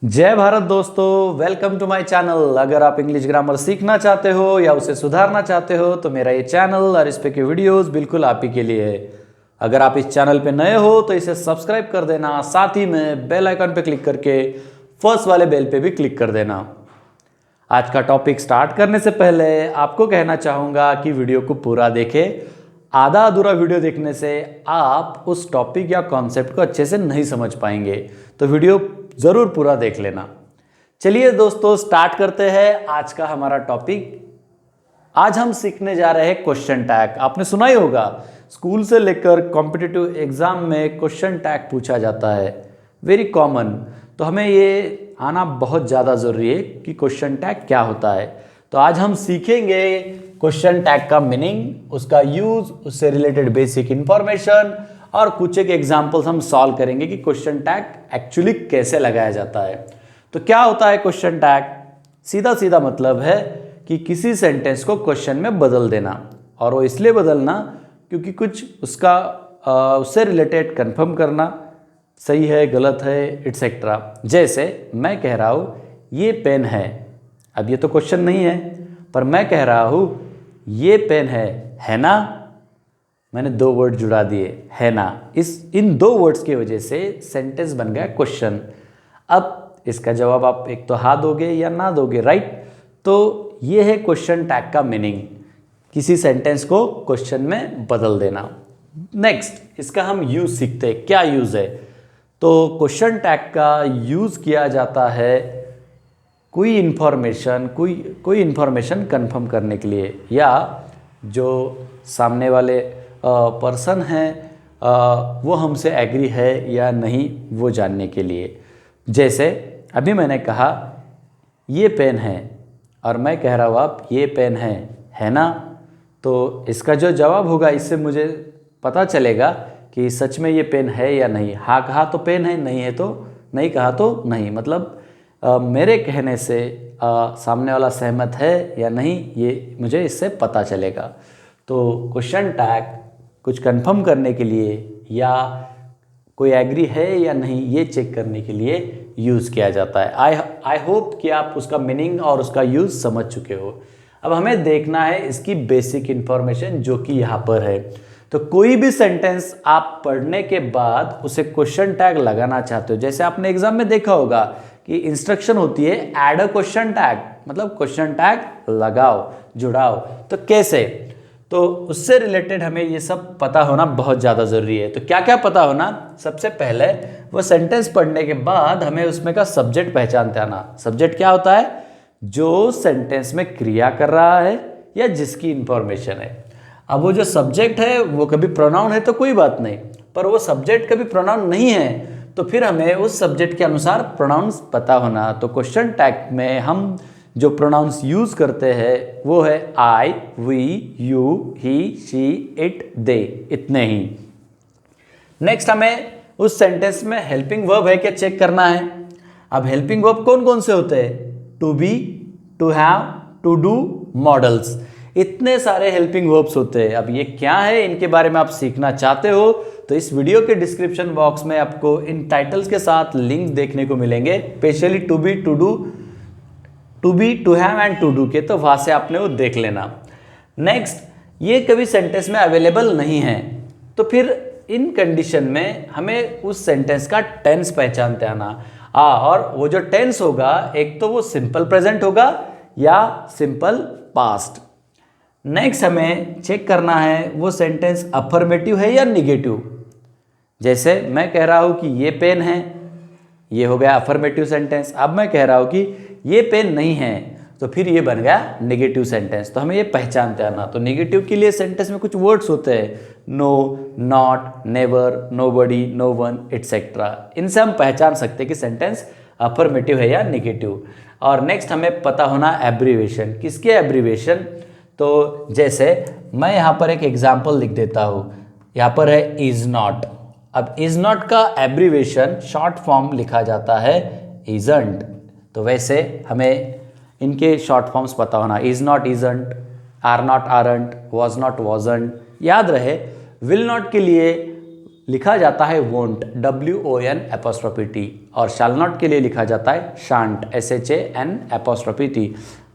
जय भारत दोस्तों, welcome to my channel. अगर आप इंग्लिश ग्रामर सीखना चाहते हो या उसे सुधारना चाहते हो तो मेरा ये चैनल और इस पे के वीडियोस बिल्कुल आप ही के लिए है। अगर आप इस चैनल पे नए हो तो इसे सब्सक्राइब कर देना, साथ ही में बेल आइकन पे क्लिक करके फर्स्ट वाले बेल पे भी क्लिक कर देना। आज का टॉपिक स्टार्ट करने से पहले आपको कहना चाहूँगा कि वीडियो को पूरा देखें। आधा अधूरा वीडियो देखने से आप उस टॉपिक या कॉन्सेप्ट को अच्छे से नहीं समझ पाएंगे, तो वीडियो ज़रूर पूरा देख लेना। चलिए दोस्तों, स्टार्ट करते हैं आज का हमारा टॉपिक। आज हम सीखने जा रहे हैं क्वेश्चन टैग। आपने सुना ही होगा, स्कूल से लेकर कॉम्पिटिटिव एग्जाम में क्वेश्चन टैग पूछा जाता है, वेरी कॉमन। तो हमें ये आना बहुत ज़्यादा ज़रूरी है कि क्वेश्चन टैग क्या होता है। तो आज हम सीखेंगे क्वेश्चन टैग का मीनिंग, उसका यूज़, उससे रिलेटेड बेसिक इंफॉर्मेशन और कुछ एक एग्जाम्पल्स हम सॉल्व करेंगे कि क्वेश्चन टैग एक्चुअली कैसे लगाया जाता है। तो क्या होता है क्वेश्चन टैग? सीधा सीधा मतलब है कि किसी सेंटेंस को क्वेश्चन में बदल देना, और वो इसलिए बदलना क्योंकि कुछ उसका उससे रिलेटेड कंफर्म करना, सही है गलत है एटसेट्रा। जैसे मैं कह रहा हूँ ये पेन है, अब ये तो क्वेश्चन नहीं है, पर मैं कह रहा हूँ ये पेन है ना। मैंने दो वर्ड जुड़ा दिए, है ना। इन दो वर्ड्स की वजह से सेंटेंस बन गया क्वेश्चन। अब इसका जवाब आप एक तो हाँ दोगे या ना दोगे, राइट। तो ये है क्वेश्चन टैग का मीनिंग, किसी सेंटेंस को क्वेश्चन में बदल देना। नेक्स्ट, इसका हम यूज़ सीखते हैं। क्या यूज़ है? तो क्वेश्चन टैग का यूज़ किया जाता है कोई इन्फॉर्मेशन कंफर्म करने के लिए, या जो सामने वाले पर्सन है वो हमसे एग्री है या नहीं वो जानने के लिए। जैसे अभी मैंने कहा ये पेन है, और मैं कह रहा हूँ आप ये पेन है ना। तो इसका जो जवाब होगा, इससे मुझे पता चलेगा कि सच में ये पेन है या नहीं। हाँ कहा तो पेन है, नहीं है तो नहीं कहा तो नहीं। मतलब मेरे कहने से सामने वाला सहमत है या नहीं, ये मुझे इससे पता चलेगा। तो क्वेश्चन टैग कुछ कंफर्म करने के लिए या कोई एग्री है या नहीं ये चेक करने के लिए यूज़ किया जाता है। आई होप कि आप उसका मीनिंग और उसका यूज़ समझ चुके हो। अब हमें देखना है इसकी बेसिक इन्फॉर्मेशन, जो कि यहाँ पर है। तो कोई भी सेंटेंस आप पढ़ने के बाद उसे क्वेश्चन टैग लगाना चाहते हो, जैसे आपने एग्जाम में देखा होगा कि इंस्ट्रक्शन होती है ऐड अ क्वेश्चन टैग, मतलब क्वेश्चन टैग लगाओ, जुड़ाओ। तो कैसे? तो उससे रिलेटेड हमें ये सब पता होना बहुत ज़्यादा ज़रूरी है। तो क्या क्या पता होना? सबसे पहले वो सेंटेंस पढ़ने के बाद हमें उसमें का सब्जेक्ट पहचानते आना। सब्जेक्ट क्या होता है? जो सेंटेंस में क्रिया कर रहा है या जिसकी इंफॉर्मेशन है। अब वो जो सब्जेक्ट है वो कभी प्रोनाउन है तो कोई बात नहीं, पर वो सब्जेक्ट कभी प्रोनाउन नहीं है तो फिर हमें उस सब्जेक्ट के अनुसार प्रोनाउंस पता होना। तो क्वेश्चन टैग में हम जो प्रोनाउंस यूज़ करते हैं वो है I, we, you, he, she, it, they, इतने ही। नेक्स्ट, हमें उस सेंटेंस में हेल्पिंग वर्ब है क्या चेक करना है। अब हेल्पिंग वर्ब कौन कौन से होते हैं? To be, to have, to do, models, इतने सारे हेल्पिंग वर्ब्स होते हैं। अब ये क्या है, इनके बारे में आप सीखना चाहते हो तो इस वीडियो के डिस्क्रिप्शन बॉक्स में आपको इन टाइटल्स के साथ लिंक देखने को मिलेंगे, specially to be, to do, to be, to have and to do के, तो वहां से आपने वो देख लेना। नेक्स्ट, ये कभी सेंटेंस में अवेलेबल नहीं है तो फिर इन कंडीशन में हमें उस सेंटेंस का टेंस पहचानते आना। और वो जो टेंस होगा, एक तो वो सिंपल प्रेजेंट होगा या सिंपल पास्ट। नेक्स्ट, हमें चेक करना है वो सेंटेंस अफर्मेटिव है या निगेटिव। जैसे मैं कह रहा हूं कि ये पेन है, ये हो गया अफर्मेटिव सेंटेंस। अब मैं कह रहा हूं कि ये पेन नहीं है, तो फिर ये बन गया नेगेटिव सेंटेंस। तो हमें ये पहचानते आना। तो नेगेटिव के लिए सेंटेंस में कुछ वर्ड्स होते हैं, no, not, never, nobody, no one, etcetera. इनसे हम पहचान सकते हैं कि सेंटेंस अफर्मेटिव है या नेगेटिव। और नेक्स्ट, हमें पता होना एब्रीवेशन। किसके एब्रीवेशन? तो जैसे मैं यहाँ पर एक एग्जाम्पल लिख देता हूँ, यहाँ पर है इज नॉट। अब इज नॉट का एब्रीवेशन शॉर्ट फॉर्म लिखा जाता है इजंट। तो वैसे हमें इनके शॉर्ट फॉर्म्स पता होना, is not isn't, are not aren't, was not wasn't. याद रहे, विल नॉट के लिए लिखा जाता है वोंट, WON''T, और शाल नॉट के लिए लिखा जाता है शांट, SHAN''T।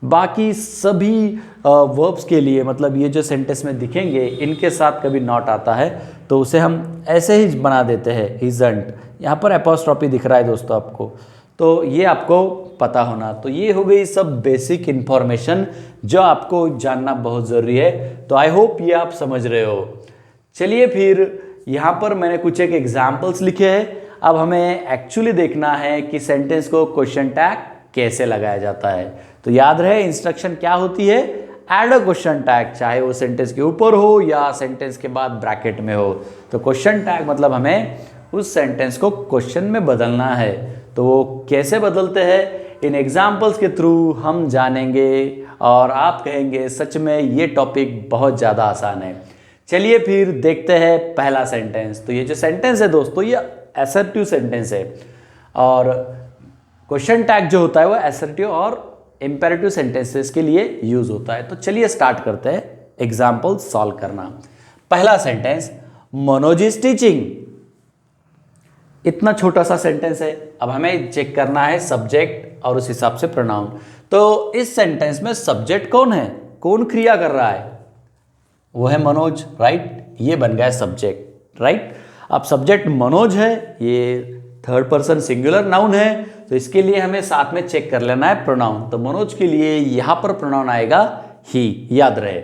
बाकी सभी वर्ब्स के लिए, मतलब ये जो सेंटेंस में दिखेंगे इनके साथ कभी नॉट आता है तो उसे हम ऐसे ही बना देते हैं इजंट। यहाँ पर एपोस्ट्रॉफी दिख रहा है दोस्तों आपको, तो ये आपको पता होना। तो ये हो गई सब बेसिक इन्फॉर्मेशन जो आपको जानना बहुत ज़रूरी है। तो आई होप ये आप समझ रहे हो। चलिए फिर यहाँ पर मैंने कुछ एक एग्जाम्पल्स लिखे हैं। अब हमें एक्चुअली देखना है कि सेंटेंस को क्वेश्चन टैग कैसे लगाया जाता है। तो याद रहे इंस्ट्रक्शन क्या होती है, ऐड अ क्वेश्चन टैग, चाहे वो सेंटेंस के ऊपर हो या सेंटेंस के बाद ब्रैकेट में हो। तो क्वेश्चन टैग मतलब हमें उस सेंटेंस को क्वेश्चन में बदलना है। तो वो कैसे बदलते हैं इन एग्जाम्पल्स के थ्रू हम जानेंगे और आप कहेंगे सच में ये टॉपिक बहुत ज़्यादा आसान है। चलिए फिर देखते हैं पहला सेंटेंस। तो ये जो सेंटेंस है दोस्तों ये असर्टिव सेंटेंस है और क्वेश्चन टैग जो होता है वो असर्टिव और इंपेरेटिव सेंटेंसेस के लिए यूज होता है। तो चलिए स्टार्ट करते हैं एग्जाम्पल सॉल्व करना। पहला सेंटेंस, मनोज इज टीचिंग। इतना छोटा सा सेंटेंस है। अब हमें चेक करना है सब्जेक्ट और उस हिसाब से प्रोनाउन। तो इस सेंटेंस में सब्जेक्ट कौन है, कौन क्रिया कर रहा है, वो है मनोज, राइट। ये बन गया सब्जेक्ट, राइट। अब सब्जेक्ट मनोज है, ये थर्ड पर्सन सिंगुलर नाउन है, तो इसके लिए हमें साथ में चेक कर लेना है प्रोनाउन। तो मनोज के लिए यहां पर प्रोनाउन आएगा ही, याद रहे।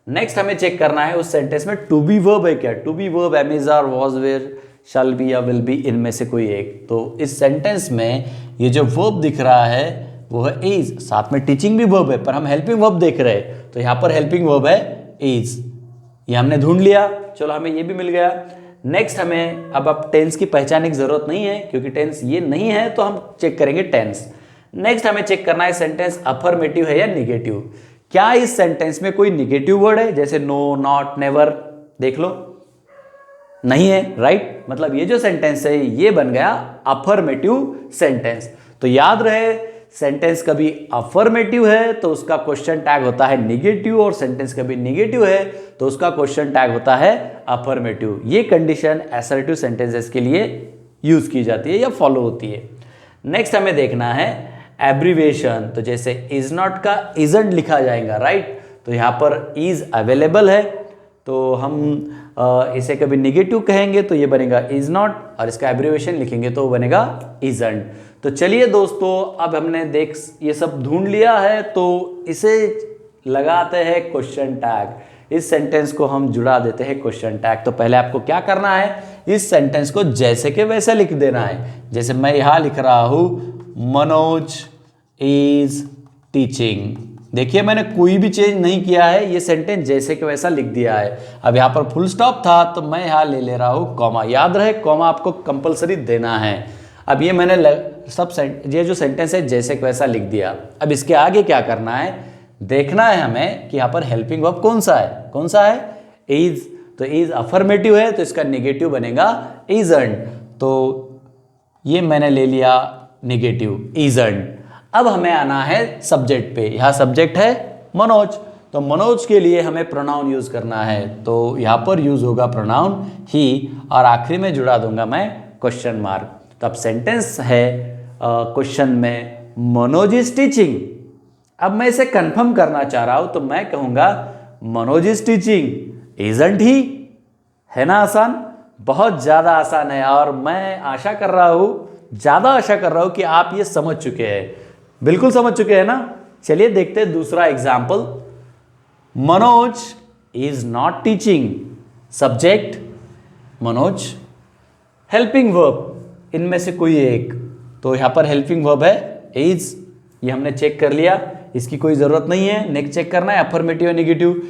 नेक्स्ट हमें चेक करना है उस सेंटेंस में टू बी वर्ब है क्या। To be verb am is are was were shall be या विल बी, इनमें से कोई एक। तो इस सेंटेंस में ये जो वर्ब दिख रहा है वो है इज, साथ में टीचिंग भी वर्ब है पर हम हेल्पिंग वर्ब देख रहे हैं, तो यहाँ पर हेल्पिंग वर्ब है इज। ये हमने ढूंढ लिया, चलो हमें ये भी मिल गया। नेक्स्ट हमें अब टेंस की पहचानने की जरूरत नहीं है क्योंकि टेंस ये नहीं है, तो हम चेक करेंगे टेंस। नेक्स्ट हमें चेक करना है सेंटेंस अफर्मेटिव है या निगेटिव। क्या इस सेंटेंस में कोई निगेटिव वर्ड है, जैसे नो, नॉट, नेवर, देख लो, नहीं है, राइट। मतलब ये जो सेंटेंस है ये बन गया अफर्मेटिव सेंटेंस। तो याद रहे सेंटेंस कभी अफर्मेटिव है तो उसका क्वेश्चन टैग होता है निगेटिव, और सेंटेंस कभी निगेटिव है तो उसका क्वेश्चन टैग होता है अफर्मेटिव। ये कंडीशन असर्टिव सेंटेंसेस के लिए यूज की जाती है या फॉलो होती है। नेक्स्ट हमें देखना है एब्रीविएशन। तो जैसे इज नॉट का इजंट लिखा जाएगा, राइट। तो यहाँ पर इज अवेलेबल है तो हम इसे कभी निगेटिव कहेंगे तो ये बनेगा इज नॉट, और इसका एब्रीविएशन लिखेंगे तो बनेगा इजंट। तो चलिए दोस्तों अब हमने ये सब ढूंढ लिया है, तो इसे लगाते हैं क्वेश्चन टैग। इस सेंटेंस को हम जुड़ा देते हैं क्वेश्चन टैग। तो पहले आपको क्या करना है, इस सेंटेंस को जैसे के वैसे लिख देना है। जैसे मैं यहां लिख रहा हूं मनोज इज टीचिंग, देखिए मैंने कोई भी चेंज नहीं किया है, ये सेंटेंस जैसे कि वैसा लिख दिया है। अब यहाँ पर फुल स्टॉप था तो मैं यहाँ ले रहा हूँ कॉमा। याद रहे कॉमा आपको कंपलसरी देना है। अब ये मैंने ये जो सेंटेंस है जैसे कि वैसा लिख दिया। अब इसके आगे क्या करना है, देखना है हमें कि यहाँ पर हेल्पिंग वर्ब कौन सा है, कौन सा है, इज। तो इज अफर्मेटिव है तो इसका नेगेटिव बनेगा इजंट। तो ये मैंने ले लिया नेगेटिव इजंट। अब हमें आना है सब्जेक्ट पे। यहाँ सब्जेक्ट है मनोज, तो मनोज के लिए हमें प्रोनाउन यूज करना है। तो यहाँ पर यूज होगा प्रोनाउन ही, और आखिरी में जुड़ा दूंगा मैं क्वेश्चन मार्क। तो अब सेंटेंस है क्वेश्चन में मनोज इज टीचिंग। अब मैं इसे कंफर्म करना चाह रहा हूं तो मैं कहूंगा Manoj is teaching isn't he. है ना आसान, बहुत ज्यादा आसान है, और मैं आशा कर रहा हूं, ज्यादा आशा कर रहा हूं कि आप ये समझ चुके हैं, बिल्कुल समझ चुके हैं ना। चलिए देखते हैं दूसरा example. Manoj is not teaching, subject Manoj, helping verb इनमें से कोई एक। तो यहां पर हेल्पिंग वर्ब है इज, ये हमने चेक कर लिया, इसकी कोई जरूरत नहीं है। नेक्स्ट चेक करना है अफर्मेटिव या नेगेटिव।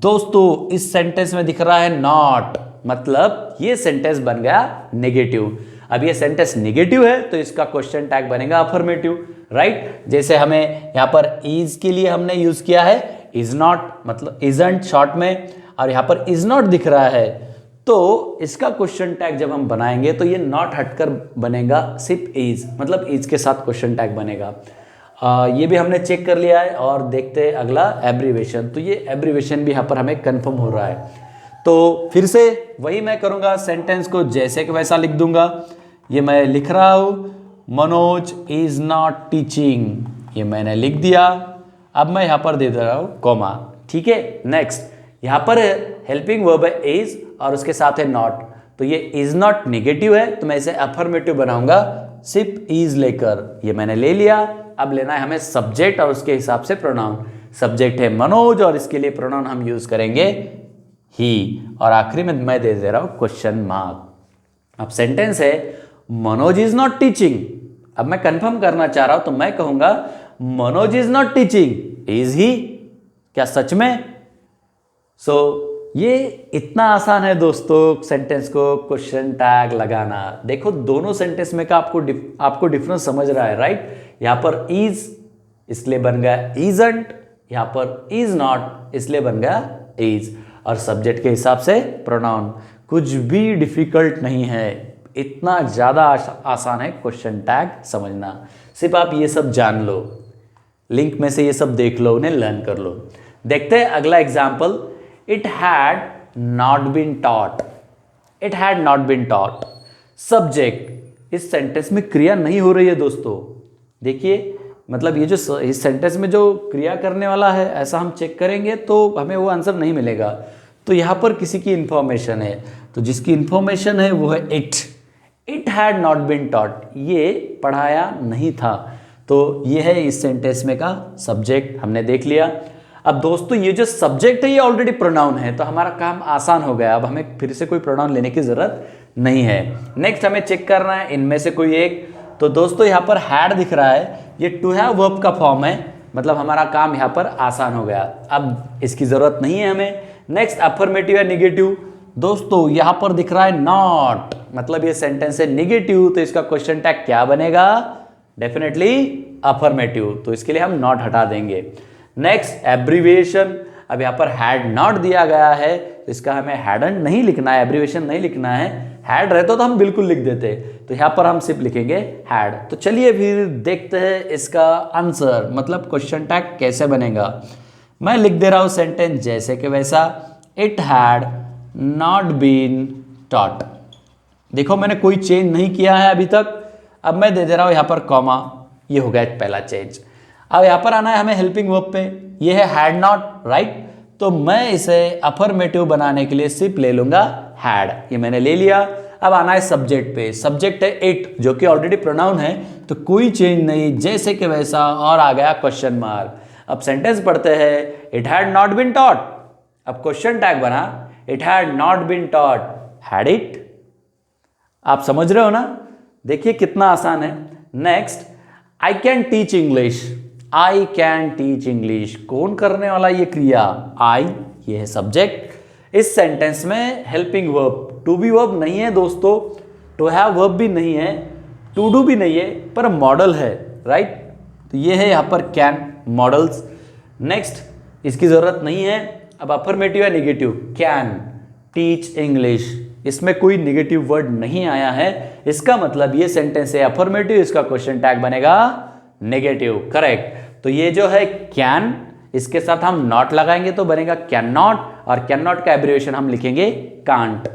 दोस्तों इस सेंटेंस में दिख रहा है नॉट, मतलब ये सेंटेंस बन गया नेगेटिव। अब ये सेंटेंस नेगेटिव है तो इसका क्वेश्चन टैग बनेगा अफर्मेटिव, राइट। जैसे हमें यहाँ पर इज के लिए हमने यूज किया है इज नॉट, मतलब इजंट शॉर्ट में, और यहाँ पर इज नॉट दिख रहा है तो इसका क्वेश्चन टैग जब हम बनाएंगे तो ये नॉट हटकर बनेगा सिर्फ इज, मतलब इज के साथ क्वेश्चन टैग बनेगा। ये भी हमने चेक कर लिया है। और देखते हैं अगला एब्रीवेशन। तो ये एब्रीवेशन भी यहाँ पर हमें कंफर्म हो रहा है। तो फिर से वही मैं करूँगा, सेंटेंस को जैसे कि वैसा लिख दूंगा। ये मैं लिख रहा हूँ, मनोज इज नॉट टीचिंग, ये मैंने लिख दिया। अब मैं यहाँ पर दे दे रहा हूँ कॉमा, ठीक है। नेक्स्ट, यहाँ पर हेल्पिंग वर्ब है इज और उसके साथ है नॉट, तो ये इज नॉट नेगेटिव है, तो मैं इसे अफर्मेटिव बनाऊंगा सिर्फ इज लेकर, ये मैंने ले लिया। अब लेना है हमें सब्जेक्ट और उसके हिसाब से प्रोनाउन। सब्जेक्ट है मनोज और इसके लिए प्रोनाउन हम यूज करेंगे ही, और आखिरी में मैं दे दे रहा हूं क्वेश्चन मार्क। अब सेंटेंस है मनोज इज नॉट टीचिंग। अब मैं कंफर्म करना चाह रहा हूं, तो मैं कहूंगा Manoj is not teaching, is he, क्या सच में? ये इतना आसान है दोस्तों सेंटेंस को क्वेश्चन टैग लगाना। देखो दोनों सेंटेंस में का आपको डिफरेंस समझ रहा है, राइट? यहां पर इज इसलिए बन गया इजंट, यहां पर इज नॉट इसलिए बन गया इज, और सब्जेक्ट के हिसाब से प्रोनाउन। कुछ भी डिफिकल्ट नहीं है, इतना ज्यादा आसान है क्वेश्चन टैग समझना। सिर्फ आप ये सब जान लो, लिंक में से ये सब देख लो, उन्हें लर्न कर लो। देखते हैं अगला example, it had not been taught. It had not been taught, subject, इस सेंटेंस में क्रिया नहीं हो रही है दोस्तों। देखिए मतलब ये जो इस सेंटेंस में जो क्रिया करने वाला है, ऐसा हम चेक करेंगे तो हमें वो आंसर नहीं मिलेगा। तो यहाँ पर किसी की इंफॉर्मेशन है, तो जिसकी इंफॉर्मेशन है वो है it. It had not been taught, ये पढ़ाया नहीं था, तो ये है इस सेंटेंस में का सब्जेक्ट, हमने देख लिया। अब दोस्तों ये जो सब्जेक्ट है ये ऑलरेडी प्रोनाउन है, तो हमारा काम आसान हो गया। अब हमें फिर से कोई प्रोनाउन लेने की जरूरत नहीं है। नेक्स्ट हमें चेक करना है इनमें से कोई एक। तो दोस्तों यहाँ पर हैड दिख रहा है, ये टू हैव वर्ब का फॉर्म है, मतलब हमारा काम यहाँ पर आसान हो गया। अब इसकी जरूरत नहीं है हमें। नेक्स्ट अफर्मेटिव या निगेटिव, दोस्तों यहाँ पर दिख रहा है नॉट, मतलब ये सेंटेंस है निगेटिव, तो इसका क्वेश्चन टैग क्या बनेगा? डेफिनेटली अफर्मेटिव, तो इसके लिए हम नॉट हटा देंगे। नेक्स्ट एब्रीविएशन, अब यहाँ पर हैड नॉट दिया गया है, तो इसका हमें हैडंट नहीं लिखना है, एब्रीविएशन नहीं लिखना है। हैड रहता तो हम बिल्कुल लिख देते, तो यहाँ पर हम सिर्फ लिखेंगे हैड। तो चलिए फिर देखते हैं इसका आंसर, मतलब क्वेश्चन टैग कैसे बनेगा। मैं लिख दे रहा हूँ सेंटेंस जैसे कि वैसा, it had not been taught. देखो मैंने कोई चेंज नहीं किया है अभी तक। अब मैं दे रहा हूँ यहाँ पर कॉमा, ये हो गया पहला चेंज। अब यहाँ पर आना है हमें हेल्पिंग वर्ब पे, ये है हैड नॉट, राइट? तो मैं इसे अफर्मेटिव बनाने के लिए सिर्फ ले लूंगा हैड, ये मैंने ले लिया। अब आना है सब्जेक्ट पे, सब्जेक्ट है इट, जो कि ऑलरेडी प्रोनाउन है, तो कोई चेंज नहीं, जैसे कि वैसा, और आ गया क्वेश्चन मार्क। अब सेंटेंस पढ़ते हैं, it had not been taught. अब क्वेश्चन टैग बना, it had not been taught, had it. आप समझ रहे हो ना? देखिए कितना आसान है। Next, I can teach English. I can teach English, कौन करने वाला ये क्रिया? आई, ये है सब्जेक्ट। इस सेंटेंस में helping verb, to be verb नहीं है दोस्तों, टू हैव वर्ब भी नहीं है, टू डू भी नहीं है, पर मॉडल है, राइट? तो ये है यहाँ पर कैन, मॉडल्स। नेक्स्ट, इसकी जरूरत नहीं है। अब अफर्मेटिव या निगेटिव, कैन टीच इंग्लिश, इसमें कोई निगेटिव वर्ड नहीं आया है, इसका मतलब ये सेंटेंस है अफर्मेटिव, इसका क्वेश्चन टैग बनेगा नेगेटिव, करेक्ट। तो ये जो है कैन, इसके साथ हम नॉट लगाएंगे तो बनेगा कैन नॉट, और कैन नॉट का एब्रिविएशन हम लिखेंगे कांट।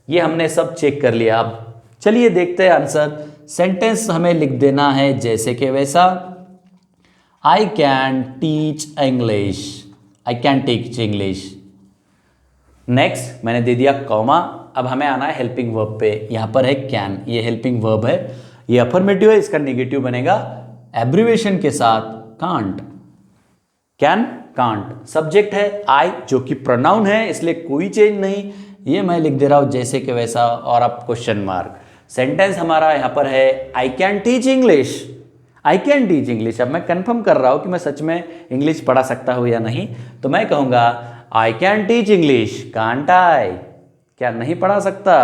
ये हमने सब चेक कर लिया। अब चलिए देखते हैं आंसर। सेंटेंस हमें लिख देना है जैसे कि वैसा, आई can teach English, I can teach English. Next मैंने दे दिया कॉमा। अब हमें आना है हेल्पिंग वर्ब पे, यहां पर है कैन, ये हेल्पिंग वर्ब है, ये अफर्मेटिव है, इसका नेगेटिव बनेगा एब्रिविएशन के साथ कांट, कैन कांट। सब्जेक्ट है आई, जो कि प्रोनाउन है, इसलिए कोई चेंज नहीं, ये मैं लिख दे रहा हूं जैसे कि वैसा, और अब क्वेश्चन मार्क। सेंटेंस हमारा यहां पर है आई can teach English, I can teach English. अब मैं कंफर्म कर रहा हूं कि मैं सच में इंग्लिश पढ़ा सकता हूं या नहीं, तो मैं कहूंगा आई can teach English, can't I, क्या नहीं पढ़ा सकता?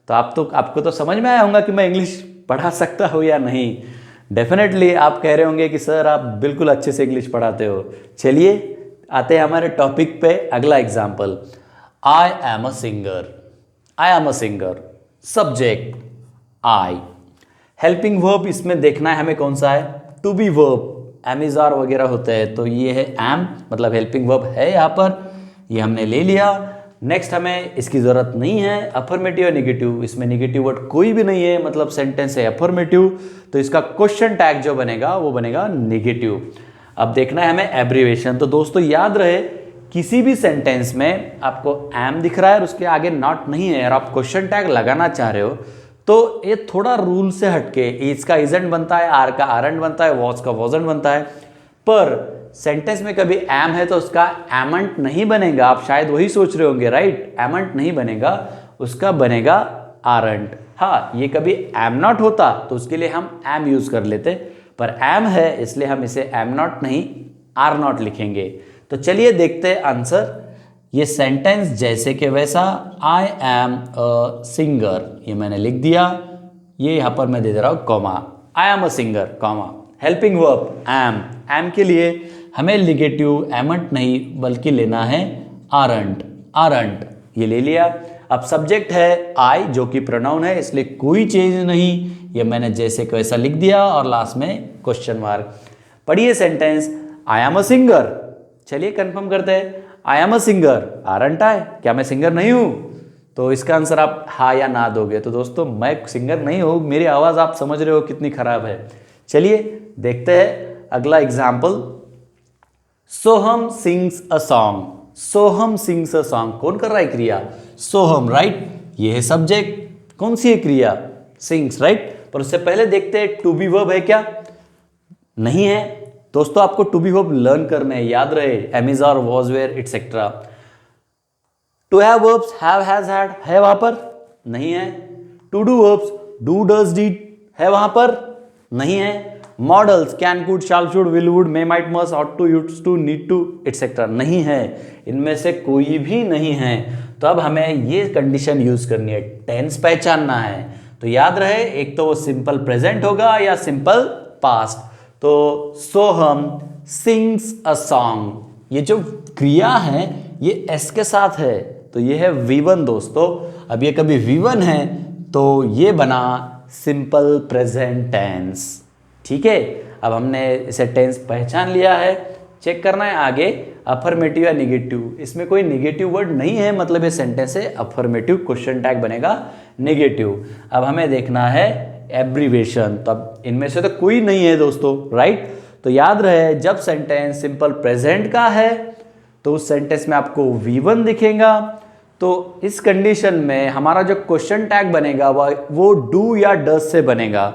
तो आपको तो समझ में आया होगा कि मैं इंग्लिश पढ़ा सकता हूं या नहीं। डेफिनेटली आप कह रहे होंगे कि सर आप बिल्कुल अच्छे से इंग्लिश पढ़ाते हो। चलिए आते हैं हमारे टॉपिक पे। अगला example, I am a singer. I am a singer, subject I, helping verb इसमें देखना है हमें कौन सा है, to be verb, am is are वगैरह होते हैं, तो ये है एम, मतलब हेल्पिंग वर्ब है यहाँ पर, ये हमने ले लिया। नेक्स्ट हमें इसकी ज़रूरत नहीं है, अफर्मेटिव या निगेटिव, इसमें निगेटिव वर्ड कोई भी नहीं है, मतलब सेंटेंस है अफर्मेटिव, तो इसका क्वेश्चन टैग जो बनेगा वो बनेगा निगेटिव। अब देखना है हमें एब्रीवेशन। तो दोस्तों याद रहे, किसी भी सेंटेंस में आपको एम दिख रहा है और उसके आगे नॉट नहीं है और आप क्वेश्चन टैग लगाना चाह रहे हो, तो ये थोड़ा रूल से हटके, इज का इजंट बनता है, आर का आरंट बनता है, वॉज का वॉजंट बनता है, पर सेंटेंस में कभी एम है तो उसका एमंट नहीं बनेगा। आप शायद वही सोच रहे होंगे, राइट, एमंट नहीं बनेगा, उसका बनेगा आरंट। हाँ, ये कभी एम नॉट होता तो उसके लिए हम एम यूज कर लेते, पर एम है इसलिए हम इसे एम नॉट नहीं आर नॉट लिखेंगे। तो चलिए देखते हैं आंसर। ये सेंटेंस जैसे कि वैसा, आई एम अ सिंगर, ये मैंने लिख दिया, ये यहाँ पर मैं दे दे रहा हूँ comma, I am a singer comma, helping verb am, am के लिए हमें निगेटिव एमंट नहीं बल्कि लेना है आरंट, आरंट ये ले लिया। अब सब्जेक्ट है आई जो कि प्रोनाउन है, इसलिए कोई चेंज नहीं, ये मैंने जैसे कि वैसा लिख दिया और लास्ट में क्वेश्चन मार्क। पढ़िए sentence, I am a singer. चलिए कंफर्म करते हैं, आई एम अ सिंगर, आरंट आए, क्या मैं सिंगर नहीं हूं? तो इसका आंसर आप हाँ या ना दोगे। तो दोस्तों मैं सिंगर नहीं हूं, मेरी आवाज आप समझ रहे हो कितनी खराब है। चलिए देखते हैं अगला example. Soham sings a song, Soham sings a song, कौन कर रहा है क्रिया? सोहम, राइट, ये है सब्जेक्ट, कौन सी है क्रिया? Sings, right. पर उससे पहले देखते हैं टू बी वर्ब है क्या? नहीं है। दोस्तों आपको टू बी वर्ब लर्न करने हैं, याद रहे, एम और was were etcetera. To have verbs have has had है वहां पर? नहीं है। To do verbs do does did है वहां पर? नहीं है। Models can could shall should will would may might must ought to use to need to etcetera नहीं है। इनमें से कोई भी नहीं है। तो अब हमें ये कंडीशन यूज करनी है, टेंस पहचानना है। तो याद रहे, एक तो वो सिंपल प्रेजेंट होगा या सिंपल पास्ट। तो सोहम सिंग्स अ सॉन्ग, ये जो क्रिया है ये एस के साथ है, तो ये है V1 दोस्तों। अब ये कभी V1 है तो ये बना सिंपल प्रेजेंट टेंस। ठीक है, अब हमने इसे टेंस पहचान लिया है। चेक करना है आगे, अफर्मेटिव या निगेटिव। इसमें कोई निगेटिव वर्ड नहीं है, मतलब ये सेंटेंस है अफर्मेटिव, क्वेश्चन टैग बनेगा निगेटिव। अब हमें देखना है एब्रीवेशन, तो अब इनमें से तो कोई नहीं है दोस्तों, राइट। तो याद रहे, जब सेंटेंस सिंपल प्रेजेंट का है तो उस सेंटेंस में आपको V1 दिखेगा। तो इस कंडीशन में हमारा जो क्वेश्चन टैग बनेगा वो डू या डज से बनेगा।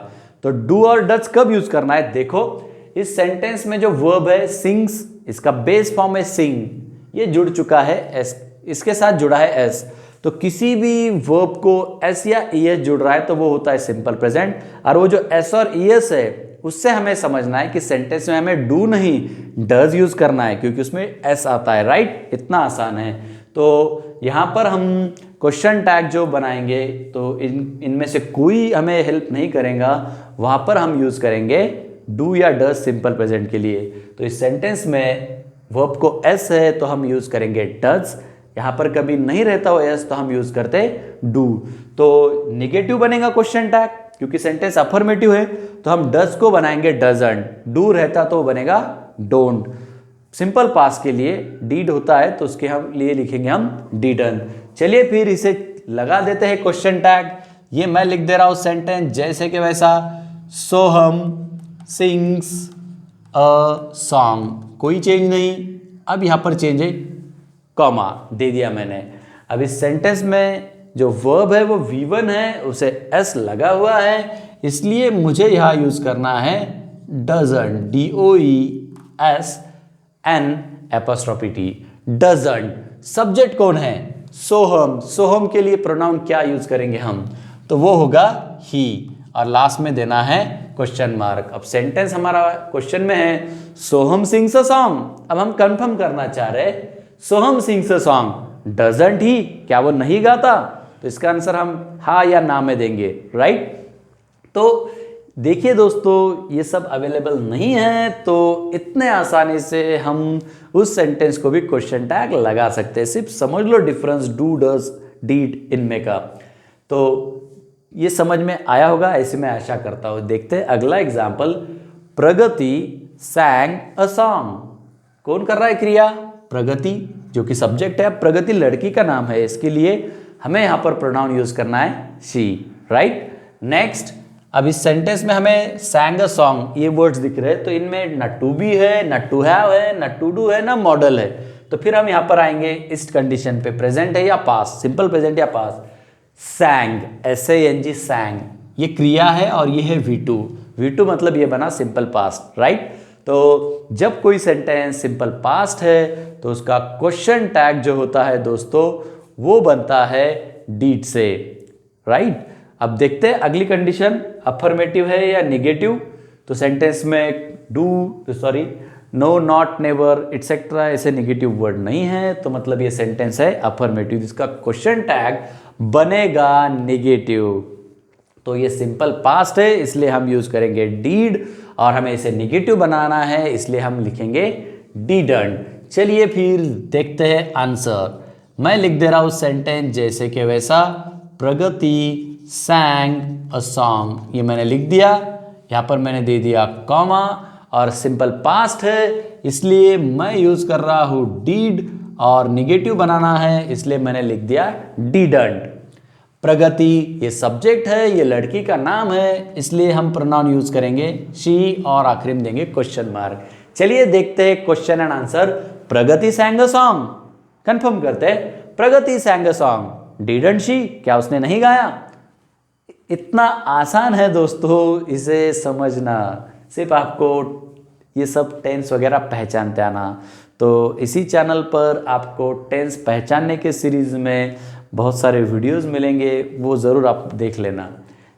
तो डू और डज कब यूज करना है? देखो, इस सेंटेंस में जो वर्ब है सिंग्स, इसका बेस फॉर्म है सिंग, ये जुड़ चुका है एस, इसके साथ जुड़ा है एस। तो किसी भी वर्ब को एस या ईएस जुड़ रहा है तो वो होता है सिंपल प्रेजेंट। और वो जो एस और ईएस है उससे हमें समझना है कि सेंटेंस में हमें डू नहीं डज यूज करना है, क्योंकि उसमें एस आता है, राइट। इतना आसान है। तो यहाँ पर हम क्वेश्चन टैग जो बनाएंगे तो इनमें से कोई हमें हेल्प नहीं करेगा, वहाँ पर हम यूज करेंगे डू या डज सिंपल प्रेजेंट के लिए। तो इस सेंटेंस में वर्ब को एस है तो हम यूज करेंगे डज, यहाँ पर कभी नहीं रहता हो एस तो हम यूज करते डू। तो निगेटिव बनेगा क्वेश्चन टैग, क्योंकि सेंटेंस अफर्मेटिव है, तो हम डज को बनाएंगे डजंट, डू रहता तो बनेगा डोंट। सिंपल पास के लिए डीड होता है तो उसके हम लिए लिखेंगे हम डीडन। चलिए फिर इसे लगा देते हैं क्वेश्चन टैग। ये मैं लिख दे रहा हूं सेंटेंस जैसे कि वैसा, सोहम सिंग्स अ सॉन्ग, कोई चेंज नहीं। अब यहां पर चेंज है, कॉमा दे दिया मैंने। अब इस सेंटेंस में जो वर्ब है वो V1 है, उसे S लगा हुआ है, इसलिए मुझे यहां यूज करना है डजंट, DOESN', डजंट। सब्जेक्ट कौन है? सोहम। सोहम के लिए प्रोनाउन क्या यूज करेंगे हम? तो वो होगा ही, और लास्ट में देना है क्वेश्चन मार्क। अब सेंटेंस हमारा क्वेश्चन में है सोहम सिंग्स अ सॉन्ग। अब हम कंफर्म करना चाह रहे, Soham sings a song, doesn't he, क्या वो नहीं गाता? तो इसका आंसर हम हाँ या ना में देंगे, राइट। तो देखिए दोस्तों, ये सब अवेलेबल नहीं है, तो इतने आसानी से हम उस सेंटेंस को भी क्वेश्चन टैग लगा सकते हैं। सिर्फ समझ लो डिफरेंस डू डज डीड इनमें का। तो ये समझ में आया होगा, ऐसे मैं आशा करता हूं। देखते हैं अगला एग्जाम्पल, प्रगति सैंग अ सॉन्ग। कौन कर रहा है क्रिया? प्रगति। जो कि सब्जेक्ट है, प्रगति लड़की का नाम है, इसके लिए हमें यहाँ पर प्रोनाउन यूज करना है शी, राइट। नेक्स्ट, अब इस सेंटेंस में हमें sang a song ये वर्ड्स दिख रहे हैं, तो इनमें न टू बी है, न टू हैव है, न टू डू है, न मॉडल है। तो फिर हम यहाँ पर आएंगे इस कंडीशन पे, प्रेजेंट है या पास्ट, सिंपल प्रेजेंट या पास्ट। sang, SANG sang, ये क्रिया है और ये है V2, V2 मतलब ये बना सिंपल पास्ट, राइट। तो जब कोई सेंटेंस सिंपल पास्ट है तो उसका क्वेश्चन टैग जो होता है दोस्तों वो बनता है डीड से, राइट। अब देखते हैं अगली कंडीशन, अफर्मेटिव है या निगेटिव। तो सेंटेंस में नो, नॉट, नेवर एटसेट्रा ऐसे निगेटिव वर्ड नहीं है, तो मतलब ये सेंटेंस है अफर्मेटिव, जिसका क्वेश्चन टैग बनेगा निगेटिव। तो ये सिंपल पास्ट है इसलिए हम यूज करेंगे डीड, और हमें इसे निगेटिव बनाना है इसलिए हम लिखेंगे डिडंट। चलिए फिर देखते हैं आंसर। मैं लिख दे रहा हूं सेंटेंस जैसे कि वैसा, प्रगति sang a song, ये मैंने लिख दिया, यहाँ पर मैंने दे दिया कॉमा, और सिंपल पास्ट है इसलिए मैं यूज कर रहा हूँ did, और निगेटिव बनाना है इसलिए मैंने लिख दिया didn't। प्रगति ये सब्जेक्ट है, ये लड़की का नाम है, इसलिए हम प्रोनाउन यूज करेंगे she, और आखिरी में देंगे क्वेश्चन मार्क। चलिए देखते हैं question and answer. Pragati sang a song, confirm करते हैं, प्रगति sang a song, didn't she, क्या उसने नहीं गाया। इतना आसान है दोस्तों इसे समझना, सिर्फ आपको ये सब टेंस वगैरह पहचानते आना। तो इसी चैनल पर आपको टेंस पहचानने के सीरीज में बहुत सारे वीडियोस मिलेंगे, वो ज़रूर आप देख लेना।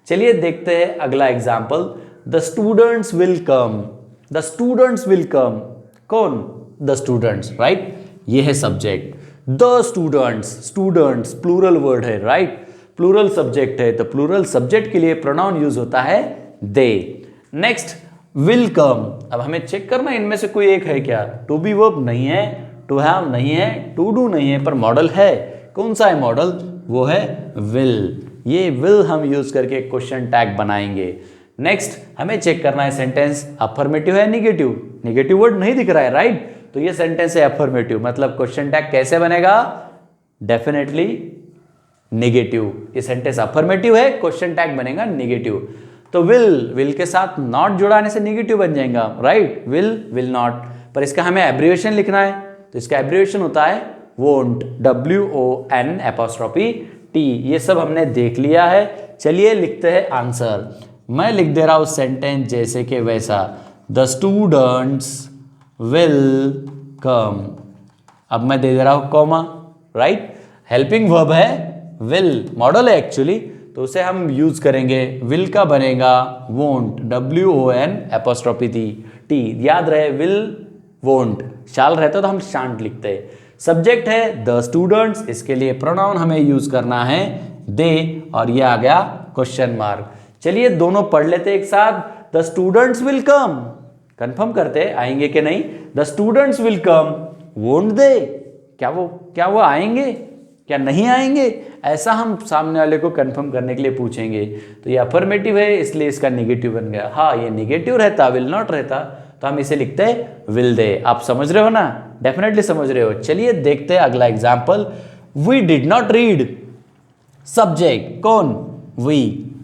चलिए देखते हैं अगला example. The students will come, the students will come, कौन, द स्टूडेंट्स, राइट, ये है सब्जेक्ट। The students, students plural word है, राइट, प्लूरल सब्जेक्ट है, तो प्लूरल सब्जेक्ट के लिए प्रोनाउन यूज होता है दे। नेक्स्ट, विल कम, अब हमें चेक करना इनमें से कोई एक है क्या। टू बी वर्ब नहीं है, टू हैव नहीं है, टू डू नहीं है, पर मॉडल है। कौन सा है मॉडल, वो है विल। ये विल हम यूज करके क्वेश्चन टैग बनाएंगे। नेक्स्ट, हमें चेक करना है सेंटेंस अफर्मेटिव है निगेटिव, निगेटिव वर्ड नहीं दिख रहा है, राइट, तो ये सेंटेंस है अफर्मेटिव, मतलब क्वेश्चन टैग कैसे बनेगा, डेफिनेटली निगेटिव। ये सेंटेंस अफर्मेटिव है, क्वेश्चन टैग बनेगा निगेटिव। तो विल के साथ नॉट जुड़ाने से निगेटिव बन जाएगा, राइट, विल नॉट, पर इसका हमें एब्रिविएशन लिखना है, तो इसका एब्रिविएशन होता है वोंट, WON''T। ये सब हमने देख लिया है। चलिए लिखते हैं आंसर। मैं लिख दे रहा हूं सेंटेंस जैसे कि वैसा, द स्टूडेंट्स विल कम, अब मैं दे दे रहा हूं कॉमा, राइट, हेल्पिंग वर्ब है, विल मॉडल है एक्चुअली, तो उसे हम यूज करेंगे, विल का बनेगा वोंट, WON''T। याद रहे विल वोंट, शाल रहता तो हम शांट लिखते हैं। सब्जेक्ट है द स्टूडेंट्स, इसके लिए प्रोनाउन हमें यूज करना है दे, और ये आ गया क्वेश्चन मार्क। चलिए दोनों पढ़ लेते एक साथ। The students will come, confirm करते आएंगे कि नहीं। The students will come, won't they, क्या वो आएंगे, क्या नहीं आएंगे, ऐसा हम सामने वाले को कंफर्म करने के लिए पूछेंगे। तो ये अफर्मेटिव है इसलिए इसका निगेटिव बन गया। हाँ, ये निगेटिव रहता, विल नॉट रहता, तो हम इसे लिखते हैं विल दे। आप समझ रहे हो ना, डेफिनेटली समझ रहे हो। चलिए देखते हैं अगला example. We did not read, subject कौन, वी,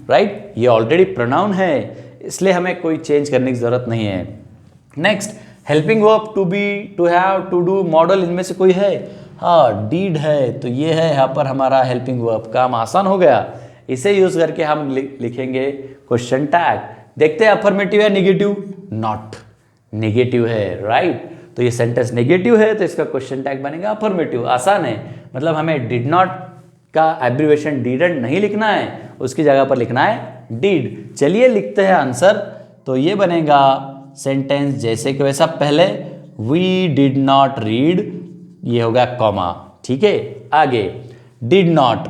राइट, ये ऑलरेडी प्रोनाउन है इसलिए हमें कोई चेंज करने की जरूरत नहीं है। Next, helping verb to be, to have, to do, model इनमें से कोई है, हाँ डीड है, तो ये है यहाँ पर हमारा हेल्पिंग वर्ब। काम आसान हो गया, इसे यूज करके हम लिखेंगे क्वेश्चन टैग। देखते हैं अफर्मेटिव है निगेटिव, नॉट, निगेटिव है, राइट, तो ये सेंटेंस नेगेटिव है तो इसका क्वेश्चन टैग बनेगा अफर्मेटिव। आसान है, मतलब हमें डिड नॉट का एब्रिविएशन डिडंट नहीं लिखना है, उसकी जगह पर लिखना है डिड। चलिए लिखते हैं आंसर। तो ये बनेगा सेंटेंस जैसे कि वैसा, पहले वी डिड नॉट रीड, ये होगा कॉमा, ठीक है। आगे डिड नॉट,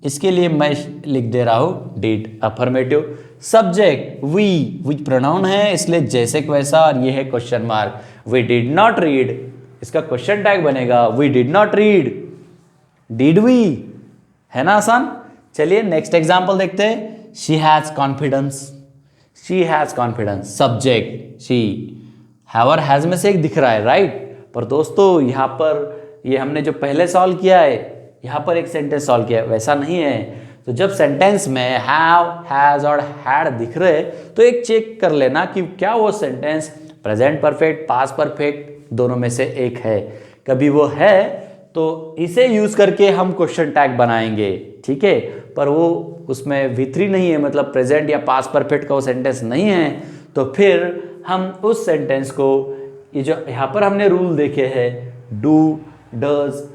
इसके लिए मैं लिख दे रहा हूं did, affirmative. Subject we pronoun है इसलिए जैसे कि वैसा, और ये है question mark. We did not read, इसका क्वेश्चन टैग बनेगा we did not read, did we, है ना आसान। चलिए नेक्स्ट एग्जांपल देखते हैं। She has confidence, she has confidence, subject she, have or has में से एक दिख रहा है, राइट, पर दोस्तों यहाँ पर ये हमने जो पहले सॉल्व किया है यहाँ पर एक सेंटेंस सॉल्व किया है, वैसा नहीं है। तो जब सेंटेंस में हैव, हैज़ और हैड दिख रहे तो एक चेक कर लेना कि क्या वो sentence present perfect, past perfect दोनों में से एक है। कभी वो है तो इसे यूज करके हम क्वेश्चन टैग बनाएंगे, ठीक है। पर वो उसमें V3 नहीं है, मतलब प्रेजेंट या पास्ट परफेक्ट का वो सेंटेंस नहीं है, तो फिर हम उस सेंटेंस को, ये जो यहाँ पर हमने रूल देखे हैं, डू, डज,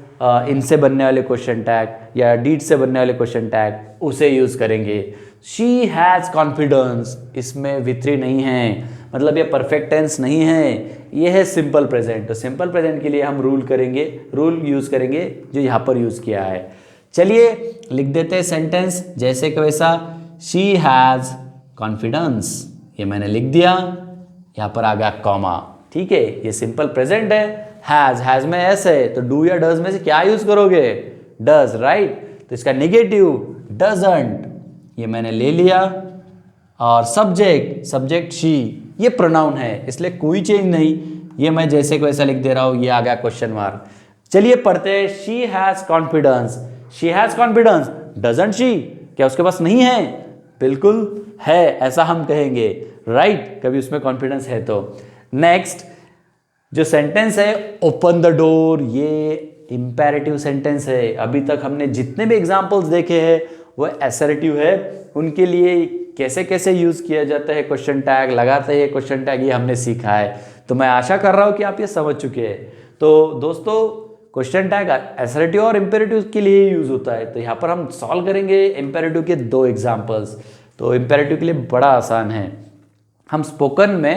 इनसे बनने वाले क्वेश्चन टैग या डीड से बनने वाले क्वेश्चन टैग, उसे यूज करेंगे। शी हैज़ कॉन्फिडेंस, इसमें V3 नहीं है, मतलब ये परफेक्ट टेंस नहीं है, ये है सिंपल प्रेजेंट। तो सिंपल प्रेजेंट के लिए हम रूल यूज करेंगे जो यहाँ पर यूज किया है। चलिए लिख देते हैं सेंटेंस जैसे कि वैसा। शी हैज़ कॉन्फिडेंस, ये मैंने लिख दिया, यहाँ पर आ गया कॉमा, ठीक है। ये सिंपल प्रेजेंट है। हैज़ में एस है, तो डू या डज में से क्या यूज करोगे? Does, right. तो इसका नेगेटिव डजंट, ये मैंने ले लिया। और सब्जेक्ट शी, ये प्रोनाउन है इसलिए कोई चेंज नहीं, ये मैं जैसे को वैसा लिख दे रहा हूं, ये आ गया क्वेश्चन मार्क। चलिए पढ़ते हैं। She has confidence, doesn't she, क्या उसके पास नहीं है? बिल्कुल है, ऐसा हम कहेंगे, राइट, कभी उसमें कॉन्फिडेंस है तो। नेक्स्ट जो सेंटेंस है ओपन द डोर, ये इंपेरेटिव सेंटेंस है। अभी तक हमने जितने भी एग्जांपल्स देखे हैं वो असर्टिव है, उनके लिए कैसे कैसे यूज किया जाता है क्वेश्चन टैग, लगाते हैं क्वेश्चन टैग, ये हमने सीखा है। तो मैं आशा कर रहा हूं कि आप ये समझ चुके हैं। तो दोस्तों क्वेश्चन टैग असर्टिव और इंपेरेटिव के लिए यूज होता है। तो यहाँ पर हम सॉल्व करेंगे इंपेरेटिव के 2 एग्जाम्पल्स। तो इंपेरेटिव के लिए बड़ा आसान है। हम स्पोकन में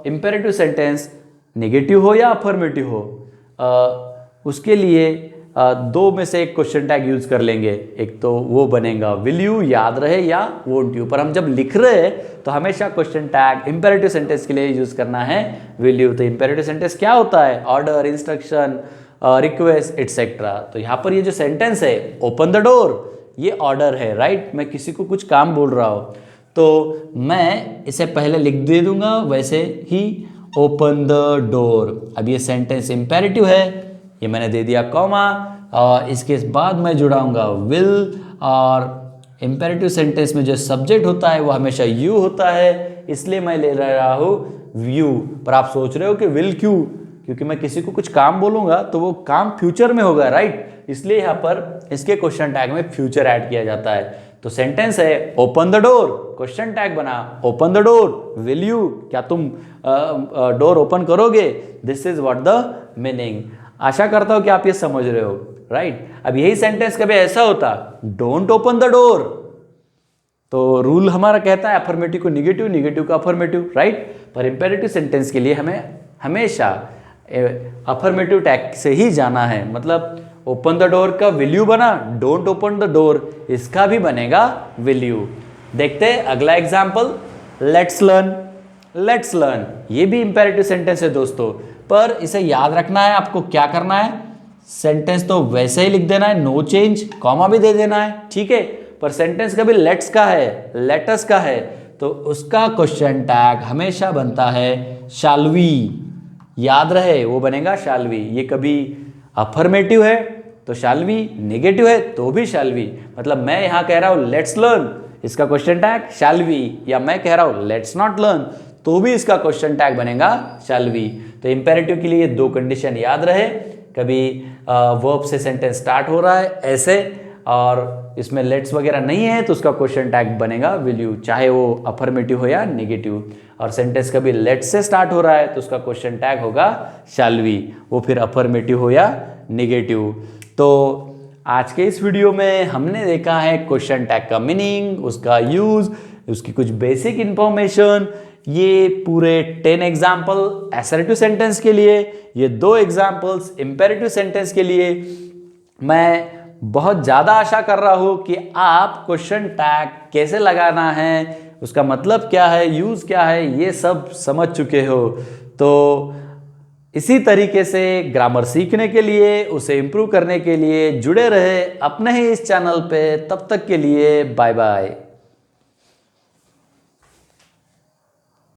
इंपेरेटिव सेंटेंस नेगेटिव हो या अफर्मेटिव हो, उसके लिए 2 में से एक क्वेश्चन टैग यूज कर लेंगे। एक तो वो बनेगा विल यू, याद रहे, या वोंट यू। पर हम जब लिख रहे हैं तो हमेशा क्वेश्चन टैग इंपेरेटिव सेंटेंस के लिए यूज करना है विल यू। तो इंपेरेटिव सेंटेंस क्या होता है? Order, instruction, request etcetera. तो यहाँ पर ये जो सेंटेंस है ओपन द डोर, ये ऑर्डर है, राइट। मैं किसी को कुछ काम बोल रहा हूँ तो मैं इसे पहले लिख दे दूंगा वैसे ही, ओपन द डोर। अब ये सेंटेंस इंपेरेटिव है, ये मैंने दे दिया कॉमा, और इसके बाद मैं जुड़ाऊंगा विल। और इंपेरेटिव सेंटेंस में जो सब्जेक्ट होता है वो हमेशा यू होता है, इसलिए मैं ले रहा हूँ यू। पर आप सोच रहे हो कि विल क्यों? क्योंकि मैं किसी को कुछ काम बोलूंगा तो वो काम फ्यूचर में होगा, राइट। इसलिए यहाँ पर इसके क्वेश्चन टैग में फ्यूचर ऐड किया जाता है। तो सेंटेंस है open the door, question tag बना open the door, will you, क्या तुम डोर ओपन करोगे? This is what the meaning. आशा करता हूं कि आप ये समझ रहे हो, राइट। अब यही सेंटेंस कभी ऐसा होता डोंट ओपन द डोर, तो रूल हमारा कहता है अफर्मेटिव को निगेटिव, निगेटिव का अफर्मेटिव, राइट। पर इंपेरेटिव सेंटेंस के लिए हमें हमेशा अफर्मेटिव टैग से ही जाना है। मतलब ओपन द डोर का विल यू बना, डोंट ओपन द डोर इसका भी बनेगा विल यू। देखते हैं अगला एग्जाम्पल, लेट्स लर्न। ये भी इंपेरेटिव सेंटेंस है दोस्तों, पर इसे याद रखना है आपको। क्या करना है? सेंटेंस तो वैसे ही लिख देना है, नो चेंज, कॉमा भी दे देना है, ठीक है। पर सेंटेंस कभी लेट्स का है, लेटस का है, तो उसका क्वेश्चन टैग हमेशा बनता है शैल वी। याद रहे वो बनेगा शैल वी। ये कभी अफर्मेटिव है तो शैल वी, नेगेटिव है तो भी शैल वी। मतलब मैं यहाँ कह रहा हूँ लेट्स लर्न, इसका क्वेश्चन टैग शैल वी, या मैं कह रहा हूँ लेट्स नॉट लर्न तो भी इसका क्वेश्चन टैग बनेगा शैल वी। तो इंपेरेटिव के लिए 2 कंडीशन याद रहे, कभी वर्ब से सेंटेंस स्टार्ट हो रहा है ऐसे, और इसमें लेट्स वगैरह नहीं है तो उसका क्वेश्चन टैग बनेगा विल यू, चाहे वो अफर्मेटिव हो या नेगेटिव। और सेंटेंस कभी लेट्स से स्टार्ट हो रहा है तो उसका क्वेश्चन टैग होगा शैल वी, वो फिर अफर्मेटिव हो या नेगेटिव। तो आज के इस वीडियो में हमने देखा है क्वेश्चन टैग का मीनिंग, उसका यूज, उसकी कुछ बेसिक इंफॉर्मेशन। ये पूरे 10 एग्जाम्पल असर्टिव सेंटेंस के लिए, ये 2 एग्जाम्पल्स इंपेरेटिव सेंटेंस के लिए। मैं बहुत ज़्यादा आशा कर रहा हूँ कि आप क्वेश्चन टैग कैसे लगाना है, उसका मतलब क्या है, यूज़ क्या है, ये सब समझ चुके हो। तो इसी तरीके से ग्रामर सीखने के लिए, उसे इम्प्रूव करने के लिए जुड़े रहे अपने ही इस चैनल पे। तब तक के लिए बाय बाय।